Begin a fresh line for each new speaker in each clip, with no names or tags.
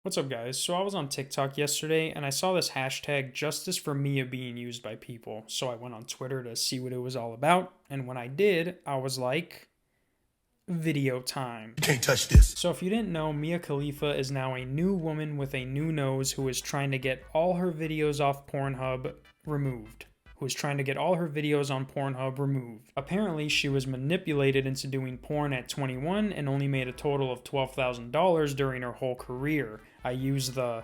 What's up, guys? So I was on TikTok yesterday and I saw this hashtag justiceformia being used by people. So I went on Twitter to see what it was all about. And when I did, I was like, video time.
You can't touch this.
So if you didn't know, Mia Khalifa is now a new woman with a new nose who is trying to get all her videos off Pornhub removed. Who is trying to get all her videos on Pornhub removed. Apparently, she was manipulated into doing porn at 21 and only made a total of $12,000 during her whole career. I use the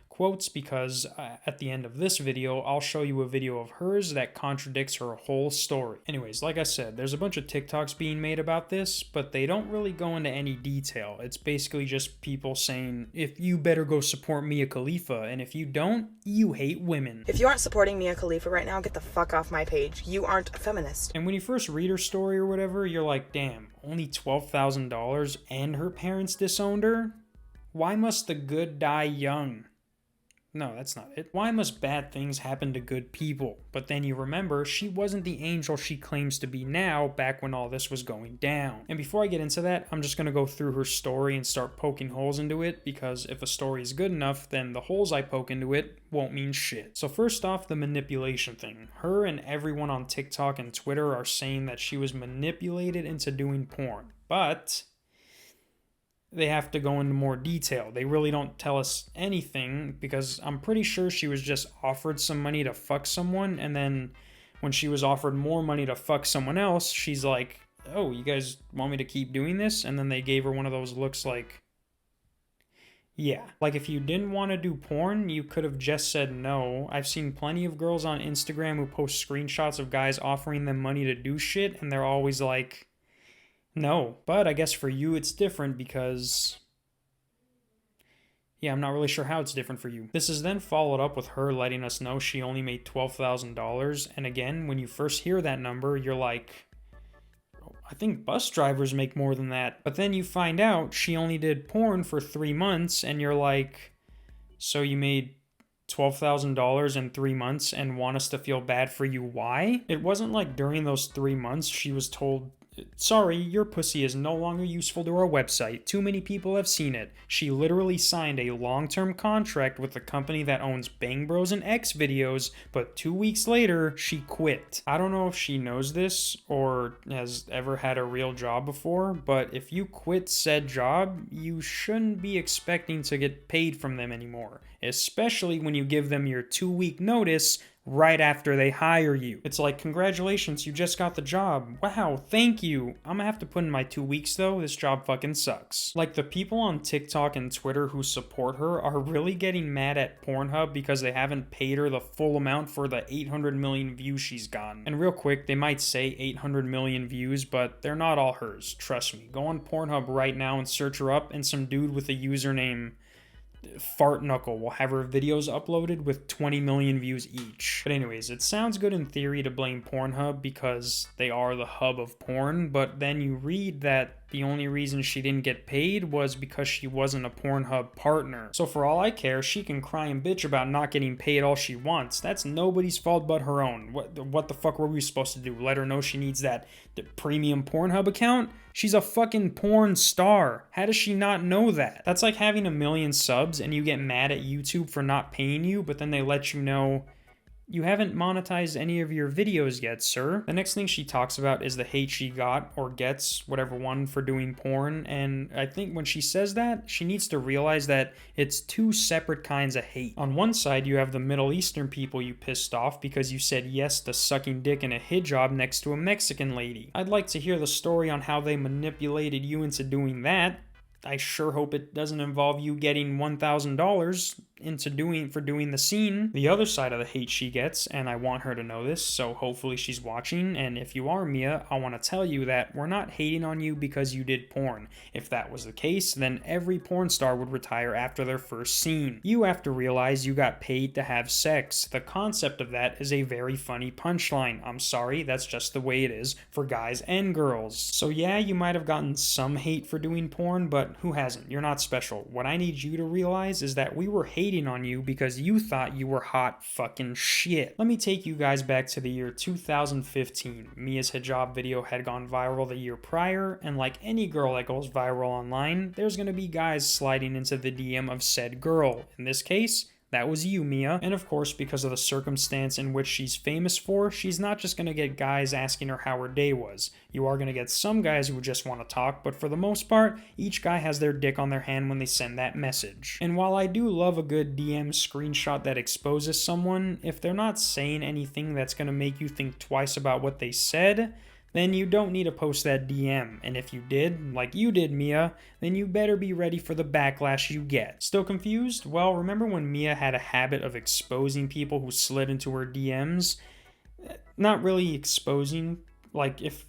quotes because at the end of this video, I'll show you a video of hers that contradicts her whole story. Anyways, like I said, there's a bunch of TikToks being made about this, but they don't really go into any detail. It's basically just people saying, if you better go support Mia Khalifa, and if you don't, you hate women.
If you aren't supporting Mia Khalifa right now, get the fuck off my page. You aren't a feminist.
And when you first read her story or whatever, you're like, damn, only $12,000 and her parents disowned her? Why must the good die young? No, that's not it. Why must bad things happen to good people? But then you remember, she wasn't the angel she claims to be now back when all this was going down. And before I get into that, I'm just going to go through her story and start poking holes into it, because if a story is good enough, then the holes I poke into it won't mean shit. So first off, the manipulation thing. Her and everyone on TikTok and Twitter are saying that she was manipulated into doing porn. But they have to go into more detail. They really don't tell us anything, because I'm pretty sure she was just offered some money to fuck someone, and then when she was offered more money to fuck someone else, she's like, oh, you guys want me to keep doing this? And then they gave her one of those looks like, yeah. Like, if you didn't want to do porn, you could have just said no. I've seen plenty of girls on Instagram who post screenshots of guys offering them money to do shit, and they're always like, no. But I guess for you it's different because, yeah, I'm not really sure how it's different for you. This is then followed up with her letting us know she only made $12,000. And again, when you first hear that number, you're like, oh, I think bus drivers make more than that. But then you find out she only did porn for 3 months, and you're like, so you made $12,000 in 3 months and want us to feel bad for you? Why? It wasn't like during those 3 months she was told, sorry, your pussy is no longer useful to our website. Too many people have seen it. She literally signed a long-term contract with the company that owns Bang Bros and X videos, but 2 weeks later, she quit. I don't know if she knows this or has ever had a real job before, but if you quit said job, you shouldn't be expecting to get paid from them anymore, especially when you give them your 2-week notice right after they hire you. It's like, congratulations, you just got the job. Wow, thank you. I'm gonna have to put in my 2 weeks though. This job fucking sucks. Like, the people on TikTok and Twitter who support her are really getting mad at Pornhub because they haven't paid her the full amount for the 800 million views she's gotten. And real quick, they might say 800 million views, but they're not all hers. Trust me. Go on Pornhub right now and search her up, and some dude with a username Fart Knuckle will have her videos uploaded with 20 million views each. But anyways, it sounds good in theory to blame Pornhub because they are the hub of porn, but then you read that the only reason she didn't get paid was because she wasn't a Pornhub partner. So for all I care, she can cry and bitch about not getting paid all she wants. That's nobody's fault but her own. What the fuck were we supposed to do? Let her know she needs that premium Pornhub account? She's a fucking porn star. How does she not know that? That's like having 1 million subs and you get mad at YouTube for not paying you, but then they let you know, you haven't monetized any of your videos yet, sir. The next thing she talks about is the hate she got, or gets, whatever one, for doing porn. And I think when she says that, she needs to realize that it's two separate kinds of hate. On one side, you have the Middle Eastern people you pissed off because you said yes to sucking dick in a hijab next to a Mexican lady. I'd like to hear the story on how they manipulated you into doing that. I sure hope it doesn't involve you getting $1,000 for doing the scene. The other side of the hate she gets, and I want her to know this, so hopefully she's watching, and if you are, Mia, I want to tell you that we're not hating on you because you did porn. If that was the case, then every porn star would retire after their first scene. You have to realize you got paid to have sex. The concept of that is a very funny punchline. I'm sorry, that's just the way it is for guys and girls. So yeah, you might have gotten some hate for doing porn, but who hasn't? You're not special. What I need you to realize is that we were hating hating on you because you thought you were hot fucking shit. Let me take you guys back to the year 2015. Mia's hijab video had gone viral the year prior, and like any girl that goes viral online, there's gonna be guys sliding into the DM of said girl. In this case, that was you, Mia. And of course, because of the circumstance in which she's famous for, she's not just gonna get guys asking her how her day was. You are gonna get some guys who just want to talk, but for the most part, each guy has their dick on their hand when they send that message. And while I do love a good DM screenshot that exposes someone, if they're not saying anything that's gonna make you think twice about what they said, then you don't need to post that DM. And if you did, like you did, Mia, then you better be ready for the backlash you get. Still confused? Well, remember when Mia had a habit of exposing people who slid into her DMs? Not really exposing, like if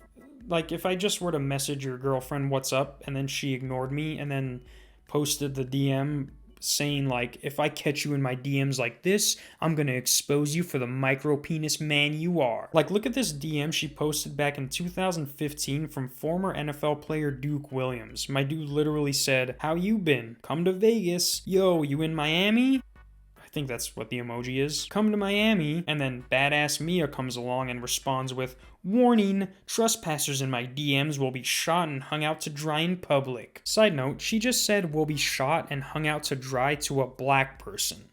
I just were to message your girlfriend what's up and then she ignored me and then posted the DM saying like, if I catch you in my DMs like this, I'm gonna expose you for the micro penis man you are. Like, look at this DM she posted back in 2015 from former NFL player Duke Williams. My dude literally said, "How you been? Come to Vegas. Yo, you in Miami?" I think that's what the emoji is. "Come to Miami." And then badass Mia comes along and responds with, "Warning, trespassers in my DMs will be shot and hung out to dry in public." Side note, she just said will be shot and hung out to dry to a black person.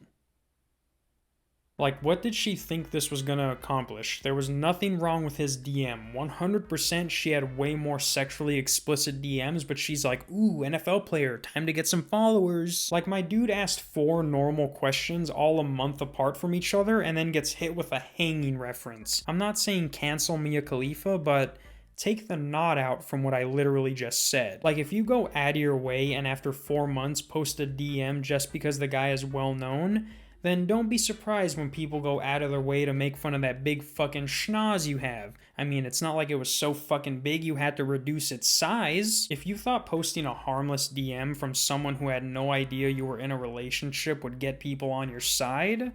Like, what did she think this was gonna accomplish? There was nothing wrong with his DM. 100% she had way more sexually explicit DMs, but she's like, "Ooh, NFL player, time to get some followers." Like, my dude asked 4 normal questions all a month apart from each other and then gets hit with a hanging reference. I'm not saying cancel Mia Khalifa, but take the nod out from what I literally just said. Like, if you go out of your way and after 4 months post a DM just because the guy is well known, then don't be surprised when people go out of their way to make fun of that big fucking schnoz you have. I mean, it's not like it was so fucking big you had to reduce its size. If you thought posting a harmless DM from someone who had no idea you were in a relationship would get people on your side,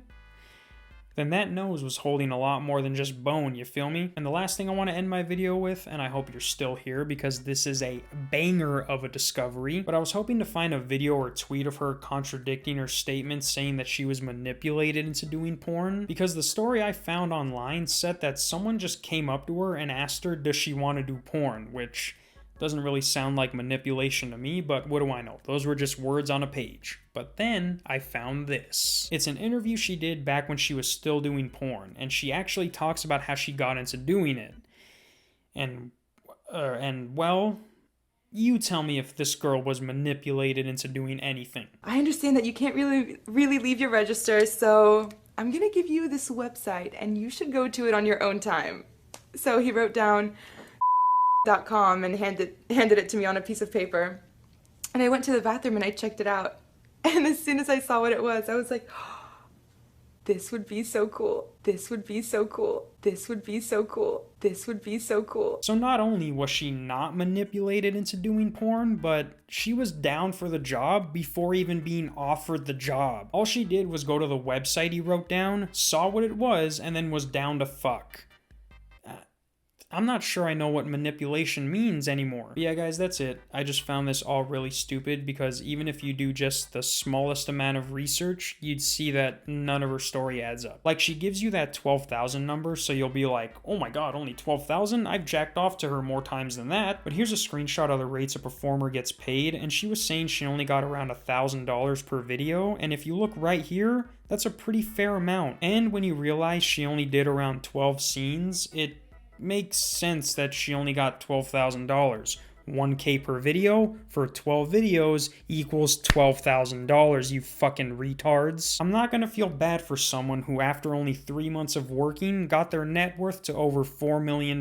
then that nose was holding a lot more than just bone, you feel me? And the last thing I want to end my video with, and I hope you're still here because this is a banger of a discovery, but I was hoping to find a video or tweet of her contradicting her statement saying that she was manipulated into doing porn, because the story I found online said that someone just came up to her and asked her, does she want to do porn, which doesn't really sound like manipulation to me, but what do I know? Those were just words on a page. But then I found this. It's an interview she did back when she was still doing porn, and she actually talks about how she got into doing it. And well, you tell me if this girl was manipulated into doing anything.
"I understand that you can't really leave your register, so I'm gonna give you this website and you should go to it on your own time." So he wrote down .com and handed it to me on a piece of paper. And I went to the bathroom and I checked it out. And as soon as I saw what it was, I was like, oh, this would be so cool. This would be so cool. This would be so cool. This would be so cool.
So not only was she not manipulated into doing porn, but she was down for the job before even being offered the job. All she did was go to the website he wrote down, saw what it was, and then was down to fuck. I'm not sure I know what manipulation means anymore. But yeah, guys, that's it. I just found this all really stupid because even if you do just the smallest amount of research, you'd see that none of her story adds up. Like, she gives you that 12,000 number, so you'll be like, oh my god, only 12,000? I've jacked off to her more times than that. But here's a screenshot of the rates a performer gets paid, and she was saying she only got around $1,000 per video, and if you look right here, that's a pretty fair amount. And when you realize she only did around 12 scenes, it makes sense that she only got $12,000. 1K per video for 12 videos equals $12,000, you fucking retards. I'm not gonna feel bad for someone who, after only 3 months of working, got their net worth to over $4 million.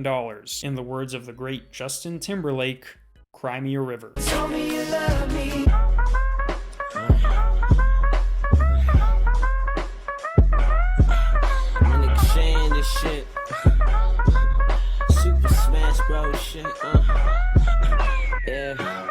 In the words of the great Justin Timberlake, cry me a river.
Tell me you love me. I'm gonna change this shit. Super Smash Bros. Shit, yeah.